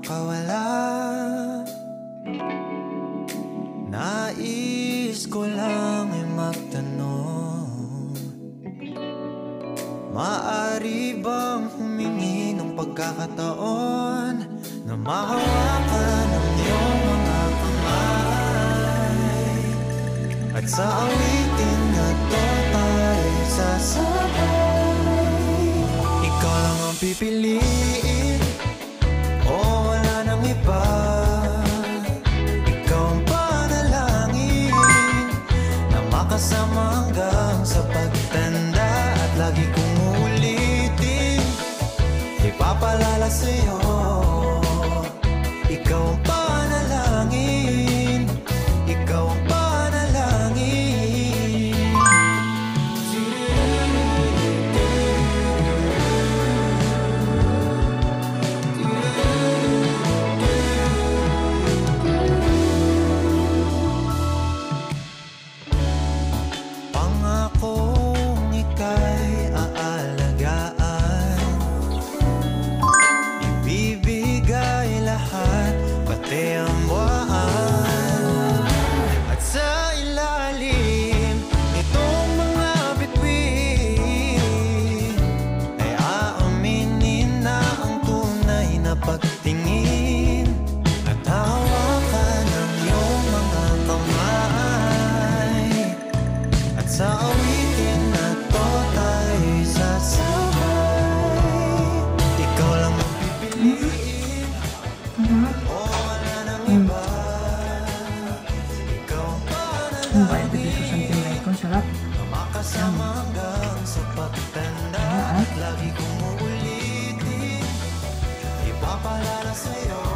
makawala. Nais ko lang ay magtanong, maaari bang humingi ng pagkakataon na mahawakan ang iyong mga kamay, at sa awitin na to tayo sasabay. Ikaw lang ang pipiliin, o wala nang iba. Ikaw ang panalangin na makasama hanggang sa pagtanda, at lagi kong uulitin, ipapalala sa'yo. Ikaw ang panalangin, ikaw ang panalangin. Pangakong ika'y aalagaan, ibibigay lahat, pati ang buwan. At sa ilalim nitong mga bituin ay aaminin na ang tunay na pagtingin, at hawakan ang iyong mga kamay, at sa awitin na to tayo'y sasabay. Ikaw lang ang pipiliin, o wala nang iba. Ikaw ang Ang bait na dito sa tinay ko, sarap. na makasama hanggang sa pagtanda, at lagi kong uulitin, ipapalala sa'yo.